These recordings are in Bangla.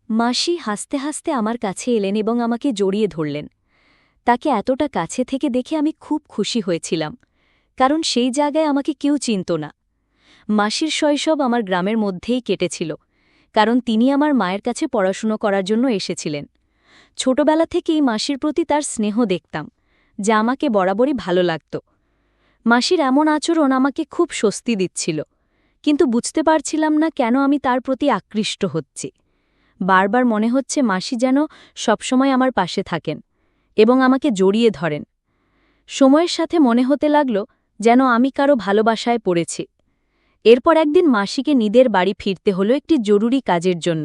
মাসি হাসতে হাসতে আমার কাছে এলেন এবং আমাকে জড়িয়ে ধরলেন। তাকে এতটা কাছে থেকে দেখে আমি খুব খুশি হয়েছিলাম, কারণ সেই জায়গায় আমাকে কেউ চিনত না। মাসির শৈশব আমার গ্রামের মধ্যেই কেটেছিল, কারণ তিনি আমার মায়ের কাছে পড়াশুনো করার জন্য এসেছিলেন। ছোটবেলা থেকেই মাসির প্রতি তার স্নেহ দেখতাম, যা আমাকে বরাবরই ভালো লাগত। মাসির এমন আচরণ আমাকে খুব স্বস্তি দিচ্ছিল, কিন্তু বুঝতে পারছিলাম না কেন আমি তার প্রতি আকৃষ্ট হচ্ছি। বারবার মনে হচ্ছে মাসি যেন সবসময় আমার পাশে থাকেন এবং আমাকে জড়িয়ে ধরেন। সময়ের সাথে মনে হতে লাগল যেন আমি কারো ভালোবাসায় পড়েছি। এরপর একদিন মাসিকে নিজের বাড়ি ফিরতে হলো একটি জরুরি কাজের জন্য।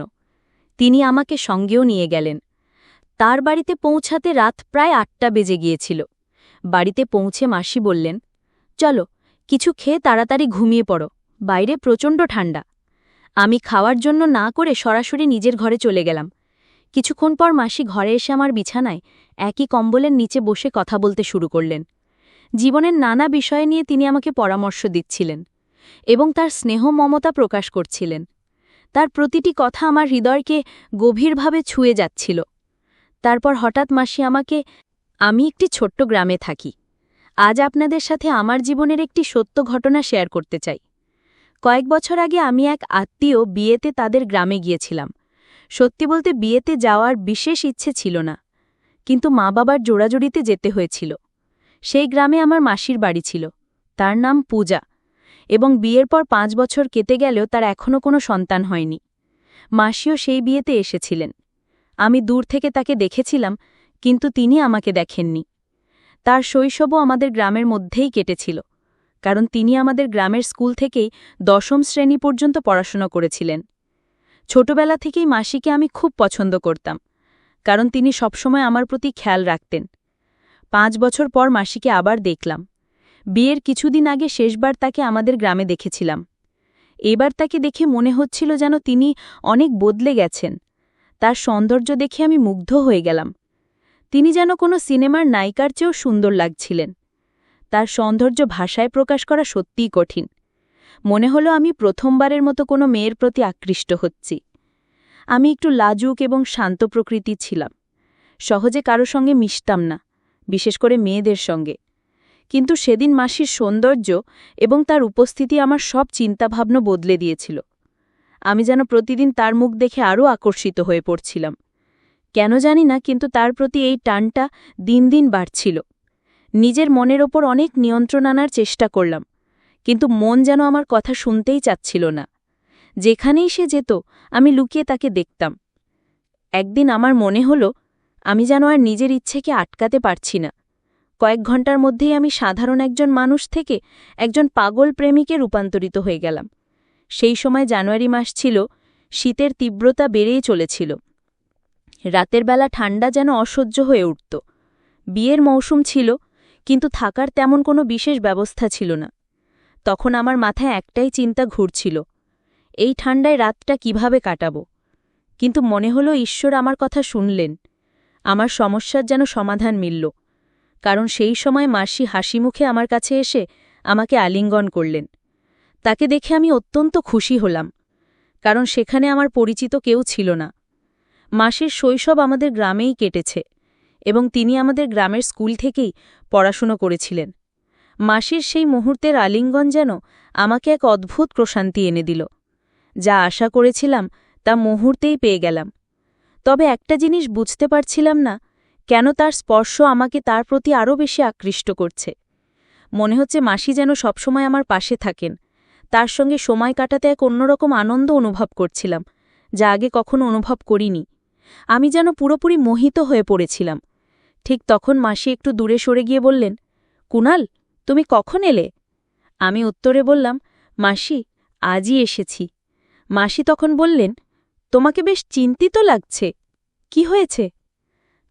তিনি আমাকে সঙ্গেও নিয়ে গেলেন। তার বাড়িতে পৌঁছাতে রাত প্রায় ৮টা বেজে গিয়েছিল। বাড়িতে পৌঁছে মাসি বললেন, চলো, কিছু খেয়ে তাড়াতাড়ি ঘুমিয়ে পড়ো, বাইরে প্রচণ্ড ঠান্ডা। আমি খাওয়ার জন্য না করে সরাসরি নিজের ঘরে চলে গেলাম। কিছুক্ষণ পর মাসি ঘরে এসে আমার বিছানায় একই কম্বলের নিচে বসে কথা বলতে শুরু করলেন। জীবনের নানা বিষয় নিয়ে তিনি আমাকে পরামর্শ দিচ্ছিলেন এবং তার স্নেহ মমতা প্রকাশ করছিলেন। তার প্রতিটি কথা আমার হৃদয়কে গভীরভাবে ছুঁয়ে যাচ্ছিল। তারপর হঠাৎ মাসি আমাকে, আমি একটি ছোট্ট গ্রামে থাকি। আজ আপনাদের সাথে আমার জীবনের একটি সত্য ঘটনা শেয়ার করতে চাই। কয়েক বছর আগে আমি এক আত্মীয় বিয়েতে তাদের গ্রামে গিয়েছিলাম। সত্যি বলতে বিয়েতে যাওয়ার বিশেষ ইচ্ছে ছিল না, কিন্তু মা বাবার জোড়াজড়িতে যেতে হয়েছিল। সেই গ্রামে আমার মাসির বাড়ি ছিল, তার নাম পূজা, এবং বিয়ের পর ৫ বছর কেটে গেলেও তার এখনও কোনো সন্তান হয়নি। মাসিও সেই বিয়েতে এসেছিলেন। আমি দূর থেকে তাকে দেখেছিলাম, কিন্তু তিনি আমাকে দেখেননি। তার শৈশবও আমাদের গ্রামের মধ্যেই কেটেছিল, কারণ তিনি আমাদের গ্রামের স্কুল থেকেই ১০ম শ্রেণী পর্যন্ত পড়াশোনা করেছিলেন। ছোটবেলা থেকেই মাসিকে আমি খুব পছন্দ করতাম, কারণ তিনি সবসময় আমার প্রতি খেয়াল রাখতেন। ৫ বছর পর মাসিকে আবার দেখলাম। বিয়ের কিছুদিন আগে শেষবার তাকে আমাদের গ্রামে দেখেছিলাম। এবার তাকে দেখে মনে হচ্ছিল যেন তিনি অনেক বদলে গেছেন। তার সৌন্দর্য দেখে আমি মুগ্ধ হয়ে গেলাম। তিনি যেন কোনো সিনেমার নায়িকার চেয়েও সুন্দর লাগছিলেন। তার সৌন্দর্য ভাষায় প্রকাশ করা সত্যিই কঠিন। মনে হলো আমি প্রথমবারের মতো কোনো মেয়ের প্রতি আকৃষ্ট হচ্ছি। আমি একটু লাজুক এবং শান্ত প্রকৃতির ছিলাম। সহজে কারো সঙ্গে মিশতাম না, বিশেষ করে মেয়েদের সঙ্গে। কিন্তু সেদিন মাসির সৌন্দর্য এবং তার উপস্থিতি আমার সব চিন্তাভাবনা বদলে দিয়েছিল। আমি যেন প্রতিদিন তার মুখ দেখে আরও আকর্ষিত হয়ে পড়ছিলাম। কেন জানি না, কিন্তু তার প্রতি এই টানটা দিন দিন বাড়ছিল। নিজের মনের ওপর অনেক নিয়ন্ত্রণ আনার চেষ্টা করলাম, কিন্তু মন যেন আমার কথা শুনতেই চাচ্ছিল না। যেখানেই সে যেত আমি লুকিয়ে তাকে দেখতাম। একদিন আমার মনে হলো আমি যেন আর নিজের ইচ্ছেকে আটকাতে পারছি না। কয়েক ঘন্টার মধ্যেই আমি সাধারণ একজন মানুষ থেকে একজন পাগল প্রেমিকে রূপান্তরিত হয়ে গেলাম। সেই সময় জানুয়ারি মাস ছিল, শীতের তীব্রতা বেড়েই চলেছিল। রাতের বেলা ঠান্ডা যেন অসহ্য হয়ে উঠত। বিয়ের মৌসুম ছিল, কিন্তু থাকার তেমন কোনো বিশেষ ব্যবস্থা ছিল না। তখন আমার মাথায় একটাই চিন্তা ঘুরছিল, এই ঠান্ডায় রাতটা কিভাবে কাটাব। কিন্তু মনে হলো ঈশ্বর আমার কথা শুনলেন। আমার সমস্যার যেন সমাধান মিলল, কারণ সেই সময় মাসি হাসিমুখে আমার কাছে এসে আমাকে আলিঙ্গন করলেন। তাকে দেখে আমি অত্যন্ত খুশি হলাম, কারণ সেখানে আমার পরিচিত কেউ ছিল না। মাসির শৈশব আমাদের গ্রামেই কেটেছে, এবং তিনি আমাদের গ্রামের স্কুল থেকেই পড়াশুনো করেছিলেন। মাসির সেই মুহূর্তের আলিঙ্গন যেন আমাকে এক অদ্ভুত প্রশান্তি এনে দিল। যা আশা করেছিলাম তা মুহূর্তেই পেয়ে গেলাম। তবে একটা জিনিস বুঝতে পারছিলাম না, কেন তার স্পর্শ আমাকে তার প্রতি আরও বেশি আকৃষ্ট করছে। মনে হচ্ছে মাসি যেন সবসময় আমার পাশে থাকেন। তার সঙ্গে সময় কাটাতে এক অন্যরকম আনন্দ অনুভব করছিলাম, যা আগে কখনো অনুভব করিনি। আমি যেন পুরোপুরি মোহিত হয়ে পড়েছিলাম। ঠিক তখন মাসি একটু দূরে সরে গিয়ে বললেন, কুনাল, তুমি কখন এলে? আমি উত্তরে বললাম, মাসি, আজই এসেছি। মাসি তখন বললেন, তোমাকে বেশ চিন্তিত লাগছে, কি হয়েছে?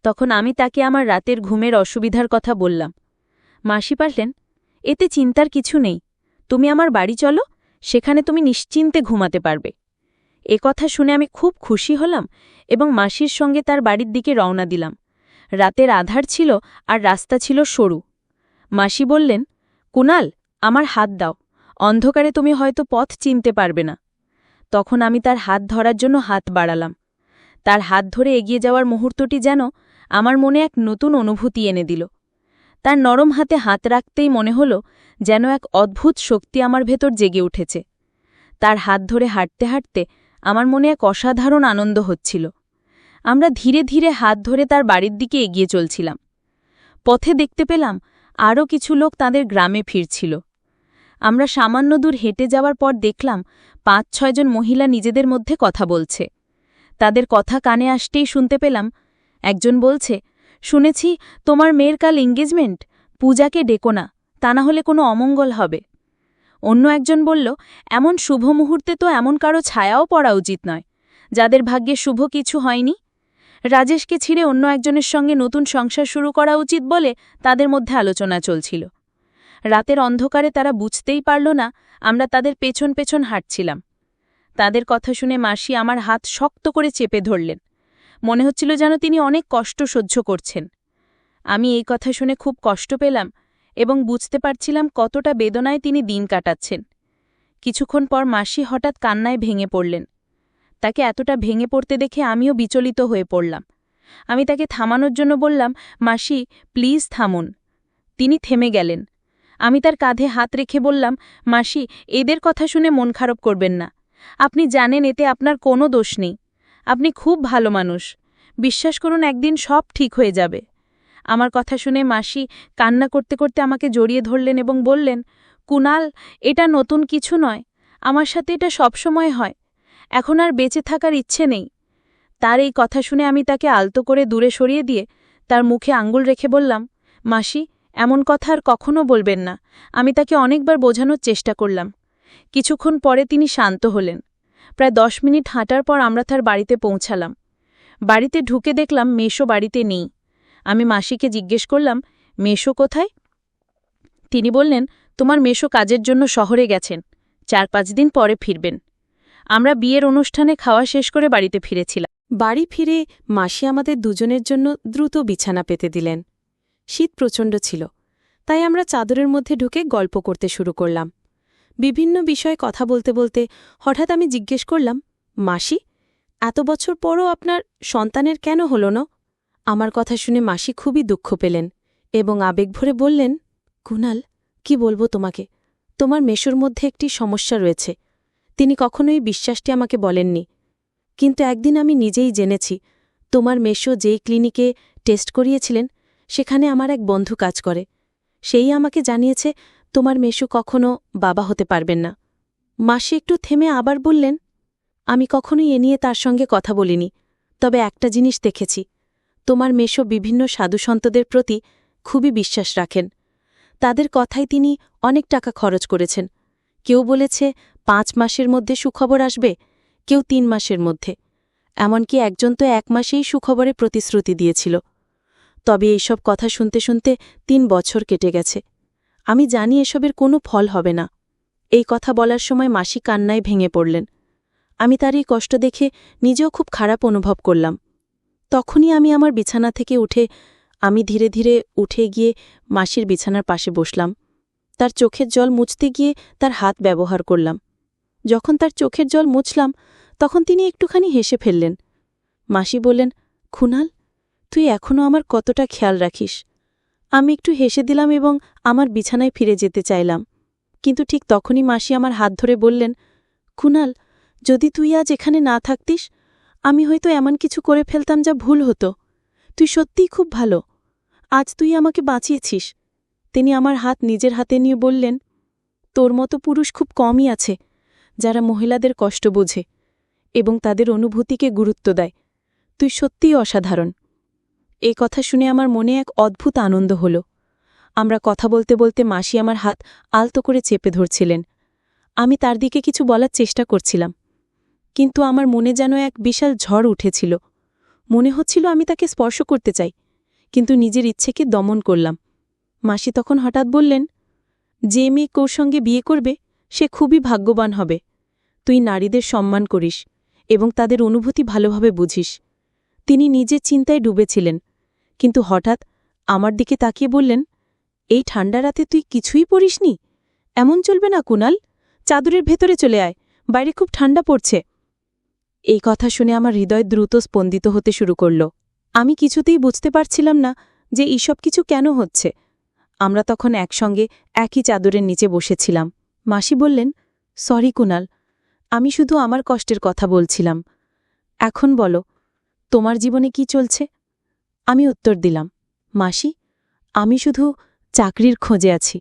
তখন আমি তাকে আমার রাতের ঘুমের অসুবিধার কথা বললাম। মাসি পারলেন, এতে চিন্তার কিছু নেই, তুমি আমার বাড়ি চলো, সেখানে তুমি নিশ্চিন্তে ঘুমাতে পারবে। কথা শুনে আমি খুব খুশি হলাম এবং মাসির সঙ্গে তার বাড়ির দিকে রওনা দিলাম। রাতের আধার ছিল আর রাস্তা ছিল সরু। মাসি বললেন, কুনাল, আমার হাত দাও, অন্ধকারে তুমি হয়তো পথ চিনতে পারবে না। তখন আমি তার হাত ধরার জন্য হাত বাড়ালাম। তার হাত ধরে এগিয়ে যাওয়ার মুহূর্তটি যেন আমার মনে এক নতুন অনুভূতি এনে দিল। তার নরম হাতে হাত রাখতেই মনে হল যেন এক অদ্ভুত শক্তি আমার ভেতর জেগে উঠেছে। তার হাত ধরে হাঁটতে হাঁটতে আমার মনে এক অসাধারণ আনন্দ হচ্ছিল। আমরা ধীরে ধীরে হাত ধরে তার বাড়ির দিকে এগিয়ে চলছিলাম। পথে দেখতে পেলাম আরও কিছু লোক তাদের গ্রামে ফিরছিল। আমরা সামান্য দূর হেঁটে যাওয়ার পর দেখলাম ৫-৬ জন মহিলা নিজেদের মধ্যে কথা বলছে। তাদের কথা কানে আসতেই শুনতে পেলাম, একজন বলছে, শুনেছি তোমার মেয়ের কাল এঙ্গেজমেন্ট, পূজাকে ডেকো না, তা না হলে কোনো অমঙ্গল হবে। অন্য একজন বলল, এমন শুভ মুহূর্তে তো এমন কারো ছায়াও পড়া উচিত নয়, যাদের ভাগ্যে শুভ কিছু হয়নি। রাজেশকে ছিঁড়ে অন্য একজনের সঙ্গে নতুন সংসার শুরু করা উচিত বলে তাদের মধ্যে আলোচনা চলছিল। রাতের অন্ধকারে তারা বুঝতেই পারল না আমরা তাদের পেছন পেছন হাঁটছিলাম। তাদের কথা শুনে মাসি আমার হাত শক্ত করে চেপে ধরলেন। মনে হচ্ছিল যেন তিনি অনেক কষ্ট সহ্য করছেন। আমি এই কথা শুনে খুব কষ্ট পেলাম এবং বুঝতে পারছিলাম কতটা বেদনায় তিনি দিন কাটাচ্ছেন। কিছুক্ষণ পর মাসি হঠাৎ কান্নায় ভেঙে পড়লেন। তাকে এতটা ভেঙে পড়তে দেখে আমিও বিচলিত হয়ে পড়লাম। আমি তাকে থামানোর জন্য বললাম, মাসি প্লিজ থামুন। তিনি থেমে গেলেন। আমি তার কাঁধে হাত রেখে বললাম, মাসি এদের কথা শুনে মন খারাপ করবেন না। আপনি জানেন এতে আপনার কোনো দোষ নেই। আপনি খুব ভালো মানুষ। বিশ্বাস করুন একদিন সব ঠিক হয়ে যাবে। আমার কথা শুনে মাসি কান্না করতে করতে আমাকে জড়িয়ে ধরলেন এবং বললেন, কুনাল, এটা নতুন কিছু নয়, আমার সাথে এটা সবসময় হয়। এখন আর বেঁচে থাকার ইচ্ছে নেই। তার এই কথা শুনে আমি তাকে আলতো করে দূরে সরিয়ে দিয়ে তার মুখে আঙ্গুল রেখে বললাম, মাসি এমন কথা আর কখনো বলবেন না। আমি তাকে অনেকবার বোঝানোর চেষ্টা করলাম। কিছুক্ষণ পরে তিনি শান্ত হলেন। প্রায় 10 মিনিট হাঁটার পর আমরা তার বাড়িতে পৌঁছালাম। বাড়িতে ঢুকে দেখলাম মেশো বাড়িতে নেই। আমি মাসিকে জিজ্ঞেস করলাম, মেশো কোথায়? তিনি বললেন, তোমার মেশো কাজের জন্য শহরে গেছেন, 4-5 দিন পরে ফিরবেন। আমরা বিয়ের অনুষ্ঠানে খাওয়া শেষ করে বাড়িতে ফিরেছিলাম। বাড়ি ফিরে মাসি আমাদের দুজনের জন্য দ্রুত বিছানা পেতে দিলেন। শীত প্রচণ্ড ছিল, তাই আমরা চাদরের মধ্যে ঢুকে গল্প করতে শুরু করলাম। বিভিন্ন বিষয়ে কথা বলতে বলতে হঠাৎ আমি জিজ্ঞেস করলাম, মাসি এত বছর পরও আপনার সন্তানের কেন হল না? আমার কথা শুনে মাসি খুবই দুঃখ পেলেন এবং আবেগ ভরে বললেন, কুনাল, কি বলবো তোমাকে, তোমার মেশোর মধ্যে একটি সমস্যা রয়েছে। তিনি কখনোই বিশ্বাসটি আমাকে বলেননি, কিন্তু একদিন আমি নিজেই জেনেছি তোমার মেশো যেই ক্লিনিকে টেস্ট করিয়েছিলেন সেখানে আমার এক বন্ধু কাজ করে। সেই আমাকে জানিয়েছে তোমার মেশো কখনো বাবা হতে পারবেন না। মাসি একটু থেমে আবার বললেন, আমি কখনোই এ নিয়ে তার সঙ্গে কথা বলিনি, তবে একটা জিনিস দেখেছি, তোমার মেশো বিভিন্ন সাধুসন্তদের প্রতি খুবই বিশ্বাস রাখেন। তাদের কথায় তিনি অনেক টাকা খরচ করেছেন। কেউ বলেছে 5 মাসের মধ্যে সুখবর আসবে, কেউ 3 মাসের মধ্যে, এমনকি একজন তো 1 মাসেই সুখবরে প্রতিশ্রুতি দিয়েছিল। তবে এইসব কথা শুনতে শুনতে 3 বছর কেটে গেছে। আমি জানি এসবের কোনো ফল হবে না। এই কথা বলার সময় মাসি কান্নায় ভেঙে পড়লেন। আমি তার এই কষ্ট দেখে নিজেও খুব খারাপ অনুভব করলাম। তখনই আমি আমার বিছানা থেকে আমি ধীরে ধীরে উঠে গিয়ে মাসির বিছানার পাশে বসলাম। তার চোখের জল মুছতে গিয়ে তার হাত ব্যবহার করলাম। যখন তার চোখের জল মুছলাম তখন তিনি একটুখানি হেসে ফেললেন। মাসি বললেন, কুনাল, তুই এখনও আমার কতটা খেয়াল রাখিস। আমি একটু হেসে দিলাম এবং আমার বিছানায় ফিরে যেতে চাইলাম, কিন্তু ঠিক তখনই মাসি আমার হাত ধরে বললেন, কুনাল, যদি তুই আজ এখানে না থাকতিস আমি হয়তো এমন কিছু করে ফেলতাম যা ভুল হতো। তুই সত্যিই খুব ভালো, আজ তুই আমাকে বাঁচিয়েছিস। তিনি আমার হাত নিজের হাতে নিয়ে বললেন, তোর মতো পুরুষ খুব কমই আছে যারা মহিলাদের কষ্ট বোঝে এবং তাদের অনুভূতিকে গুরুত্ব দেয়। তুই সত্যিই অসাধারণ। এই কথা শুনে আমার মনে এক অদ্ভুত আনন্দ হল। আমরা কথা বলতে বলতে মাসি আমার হাত আলতো করে চেপে ধরছিলেন। আমি তার দিকে কিছু বলার চেষ্টা করছিলাম, কিন্তু আমার মনে যেন এক বিশাল ঝড় উঠেছিল। মনে হচ্ছিল আমি তাকে স্পর্শ করতে চাই, কিন্তু নিজের ইচ্ছেকে দমন করলাম। মাসি তখন হঠাৎ বললেন, যে মেয়ে কোর সঙ্গে বিয়ে করবে সে খুবই ভাগ্যবান হবে। তুই নারীদের সম্মান করিস এবং তাদের অনুভূতি ভালোভাবে বুঝিস। তিনি নিজের চিন্তায় ডুবেছিলেন, কিন্তু হঠাৎ আমার দিকে তাকিয়ে বললেন, এই ঠান্ডা রাতে তুই কিছুই পরিসনি? এমন চলবে না কুনাল, চাদরের ভেতরে চলে আয়, বাইরে খুব ঠান্ডা পড়ছে। এই কথা শুনে আমার হৃদয় দ্রুত স্পন্দিত হতে শুরু করল। আমি কিছুতেই বুঝতে পারছিলাম না যে এইসব কিছু কেন হচ্ছে। আমরা তখন একসঙ্গে একই চাদরের নিচে বসেছিলাম। মাসি বললেন, সরি কুনাল, আমি শুধু আমার কষ্টের কথা বলছিলাম। এখন বলো, তোমার জীবনে কি চলছে? আমি উত্তর দিলাম, মাসি, আমি শুধু চাকরির খোঁজে আছি,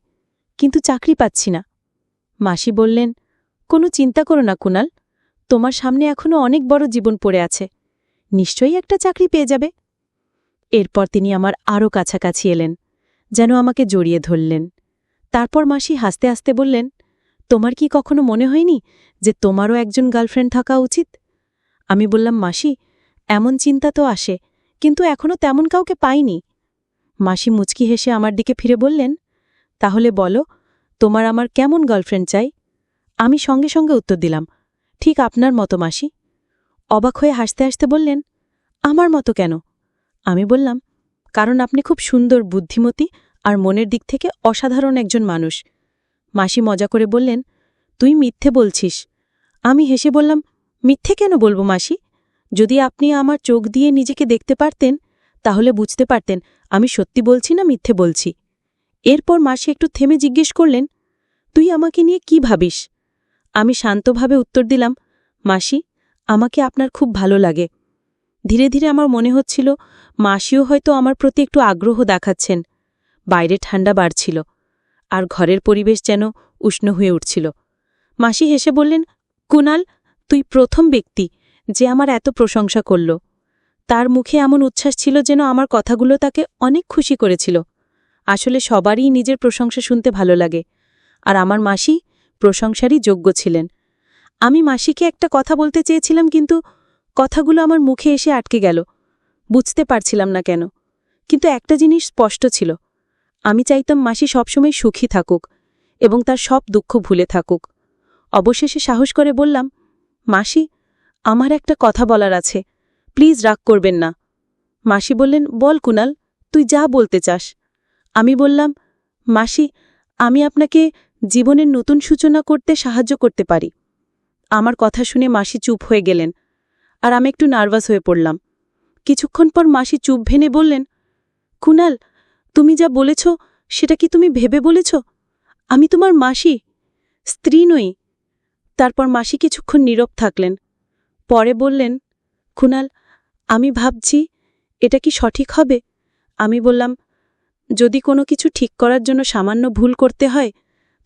কিন্তু চাকরি পাচ্ছি না। মাসি বললেন, কোনো চিন্তা করো না কুনাল, তোমার সামনে এখনো অনেক বড় জীবন পড়ে আছে, নিশ্চয়ই একটা চাকরি পেয়ে যাবে। এরপর তিনি আমার আরও কাছাকাছি এলেন, যেন আমাকে জড়িয়ে ধরলেন। তারপর মাসি হাসতে হাসতে বললেন, তোমার কি কখনো মনে হয়নি যে তোমারও একজন গার্লফ্রেন্ড থাকা উচিত? আমি বললাম, মাসি, এমন চিন্তা তো আসে, কিন্তু এখনো তেমন কাউকে পাইনি। মাসি মুচকি হেসে আমার দিকে ফিরে বললেন, তাহলে বলো, তোমার আমার কেমন গার্লফ্রেন্ড চাই? আমি সঙ্গে সঙ্গে উত্তর দিলাম, ঠিক আপনার মতো মাসি। অবাক হয়ে হাসতে হাসতে বললেন, আমার মতো কেন? আমি বললাম, কারণ আপনি খুব সুন্দর, বুদ্ধিমতী আর মনের দিক থেকে অসাধারণ একজন মানুষ। মাসি মজা করে বললেন, তুই মিথ্যে বলছিস। আমি হেসে বললাম, মিথ্যে কেন বলবো মাসি? যদি আপনি আমার চোখ দিয়ে নিজেকে দেখতে পারতেন, তাহলে বুঝতে পারতেন আমি সত্যি বলছি না মিথ্যে বলছি। এরপর মাসি একটু থেমে জিজ্ঞেস করলেন, তুই আমাকে নিয়ে কি ভাবিস? আমি শান্তভাবে উত্তর দিলাম, মাসি, আমাকে আপনার খুব ভালো লাগে। ধীরে ধীরে আমার মনে হচ্ছিল মাসিও হয়তো আমার প্রতি একটু আগ্রহ দেখাচ্ছেন। বাইরে ঠান্ডা বাড়ছিল, আর ঘরের পরিবেশ যেন উষ্ণ হয়ে উঠছিল। মাসি হেসে বললেন, কুনাল, তুই প্রথম ব্যক্তি যে আমার এত প্রশংসা করল। তার মুখে এমন উচ্ছ্বাস ছিল যেন আমার কথাগুলো তাকে অনেক খুশি করেছিল। আসলে সবারই নিজের প্রশংসা শুনতে ভালো লাগে, আর আমার মাসি প্রশংসারই যোগ্য ছিলেন। আমি মাসিকে একটা কথা বলতে চেয়েছিলাম, কিন্তু কথাগুলো আমার মুখে এসে আটকে গেল। বুঝতে পারছিলাম না কেন, কিন্তু একটা জিনিস স্পষ্ট ছিল, আমি চাইতাম মাসি সবসময় সুখী থাকুক এবং তার সব দুঃখ ভুলে থাকুক। অবশেষে সাহস করে বললাম, মাসি, আমার একটা কথা বলার আছে, প্লিজ রাগ করবেন না। মাসি বললেন, বল কুনাল, তুই যা বলতে চাস। আমি বললাম, মাসি, আমি আপনাকে জীবনের নতুন সূচনা করতে সাহায্য করতে পারি। আমার কথা শুনে মাসি চুপ হয়ে গেলেন, আর আমি একটু নার্ভাস হয়ে পড়লাম। কিছুক্ষণ পর মাসি চুপ ভেঙে বললেন, কুনাল, তুমি যা বলেছ সেটা কি তুমি ভেবে বলেছ? আমি তোমার মাসি, স্ত্রী নই। তারপর মাসি কিছুক্ষণ নীরব থাকলেন, পরে বললেন, কুনাল, আমি ভাবছি এটা কি সঠিক হবে? আমি বললাম, যদি কোনো কিছু ঠিক করার জন্য সামান্য ভুল করতে হয়,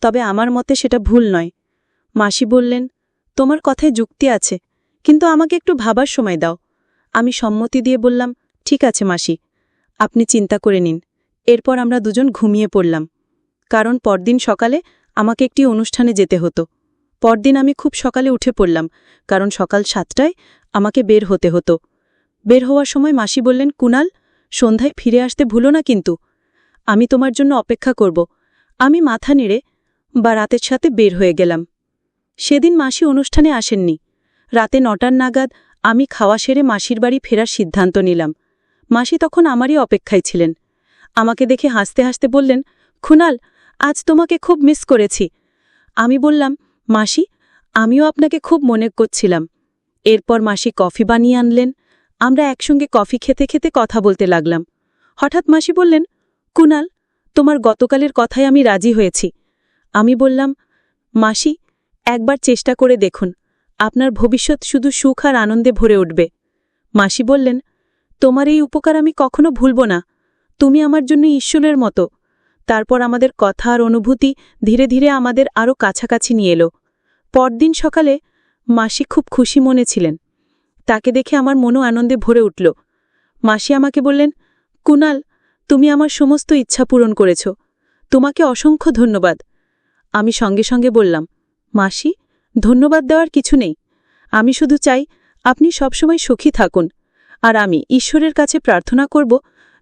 তবে আমার মতে সেটা ভুল নয়। মাসি বললেন, তোমার কথায় যুক্তি আছে, কিন্তু আমাকে একটু ভাবার সময় দাও। আমি সম্মতি দিয়ে বললাম, ঠিক আছে মাসি, আপনি চিন্তা করে নিন। এরপর আমরা দুজন ঘুমিয়ে পড়লাম, কারণ পরদিন সকালে আমাকে একটি অনুষ্ঠানে যেতে হতো। পরদিন আমি খুব সকালে উঠে পড়লাম, কারণ সকাল 7টায় আমাকে বের হতে হতো। বের হওয়ার সময় মাসি বললেন, কুনাল, সন্ধ্যায় ফিরে আসতে ভুলো না কিন্তু। আমি তোমার জন্য অপেক্ষা করব। আমি মাথা নেড়ে বা রাতের সাথে বের হয়ে গেলাম। সেদিন মাসি অনুষ্ঠানে আসেননি। রাতে 9টার নাগাদ আমি খাওয়া সেরে মাসির বাড়ি ফেরার সিদ্ধান্ত নিলাম। মাসি তখন আমারই অপেক্ষায় ছিলেন। আমাকে দেখে হাসতে হাসতে বললেন, কুনাল, আজ তোমাকে খুব মিস করেছি। আমি বললাম, মাসি, আমিও আপনাকে খুব মনে করছিলাম। এরপর মাসি কফি বানিয়ে আনলেন। আমরা একসঙ্গে কফি খেতে খেতে কথা বলতে লাগলাম। হঠাৎ মাসি বললেন, কুনাল, তোমার গতকালের কথায় আমি রাজি হয়েছি। আমি বললাম, মাসি, একবার চেষ্টা করে দেখুন, আপনার ভবিষ্যৎ শুধু সুখ আর আনন্দে ভরে উঠবে। মাসি বললেন, তোমার এই উপকার আমি কখনো ভুলব না। তুমি আমার জন্য ঈশ্বরের মতো। তারপর আমাদের কথা আর অনুভূতি ধীরে ধীরে আমাদের আরও কাছাকাছি নিয়ে এলো। পরদিন সকালে মাসি খুব খুশি মনে ছিলেন। তাকে দেখে আমার মনও আনন্দে ভরে উঠল। মাসি আমাকে বললেন, কুনাল, তুমি আমার সমস্ত ইচ্ছা পূরণ করেছ। তোমাকে অসংখ্য ধন্যবাদ। আমি সঙ্গে সঙ্গে বললাম, মাসি, ধন্যবাদ দেওয়ার কিছু নেই। আমি শুধু চাই আপনি সবসময় সুখী থাকুন, আর আমি ঈশ্বরের কাছে প্রার্থনা করব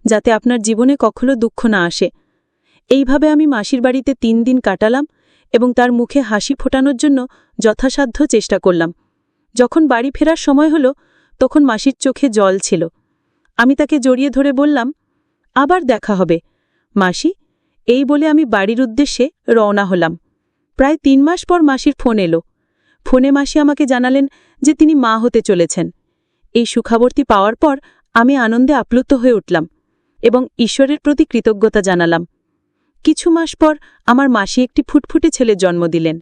যাতে আপনার জীবনে কখনো দুঃখ না আসে। এইভাবে আমি মাসির বাড়িতে 3 দিন কাটালাম এবং তার মুখে হাসি ফোটানোর জন্য যথাসাধ্য চেষ্টা করলাম। যখন বাড়ি ফেরার সময় হলো, তখন মাসির চোখে জল ছিল। আমি তাকে জড়িয়ে ধরে বললাম, আবার দেখা হবে মাসি। এই বলে আমি বাড়ির উদ্দেশ্যে রওনা হলাম। প্রায় 3 মাস পর মাসির ফোন এলো। ফোনে মাসি আমাকে জানালেন যে তিনি মা হতে চলেছেন। এই সুখবরটি পাওয়ার পর আমি আনন্দে আপ্লুত হয়ে উঠলাম এবং ঈশ্বরের প্রতি কৃতজ্ঞতা জানালাম। কিছু মাস পর আমার মাসি একটি ফুটফুটে ছেলের জন্ম দিলেন।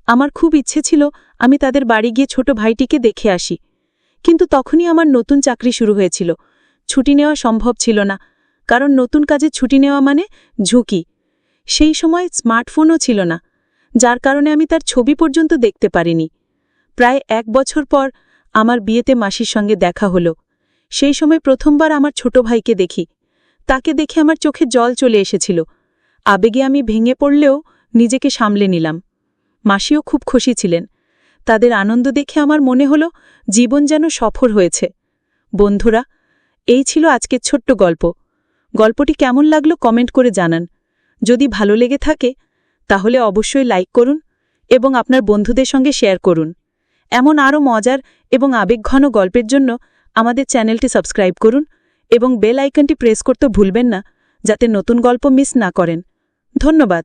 আমার খুব ইচ্ছে ছিল আমি তাদের বাড়ি গিয়ে ছোট ভাইটিকে দেখে আসি, কিন্তু তখনই আমার নতুন চাকরি শুরু হয়েছিল। ছুটি নেওয়া সম্ভব ছিল না, কারণ নতুন কাজে ছুটি নেওয়া মানে ঝুঁকি। সেই সময় স্মার্টফোনও ছিল না, যার কারণে আমি তার ছবি পর্যন্ত দেখতে পারিনি। প্রায় 1 বছর পর আমার বিয়েতে মাসির সঙ্গে দেখা হলো। সেই সময় প্রথমবার আমার ছোট ভাইকে দেখি। তাকে দেখে আমার চোখে জল চলে এসেছিল। আবেগে আমি ভেঙে পড়লেও নিজেকে সামলে নিলাম। মাসিও খুব খুশি ছিলেন। তাদের আনন্দ দেখে আমার মনে হলো জীবন যেন সফল হয়েছে। বন্ধুরা, এই ছিল আজকের ছোট্ট গল্প। গল্পটি কেমন লাগলো কমেন্ট করে জানান। যদি ভালো লেগে থাকে তাহলে অবশ্যই লাইক করুন এবং আপনার বন্ধুদের সঙ্গে শেয়ার করুন। এমন আরও মজার এবং আবেগঘন গল্পের জন্য আমাদের চ্যানেলটি সাবস্ক্রাইব করুন এবং বেল আইকনটি প্রেস করতে ভুলবেন না, যাতে নতুন গল্প মিস না করেন। ধন্যবাদ।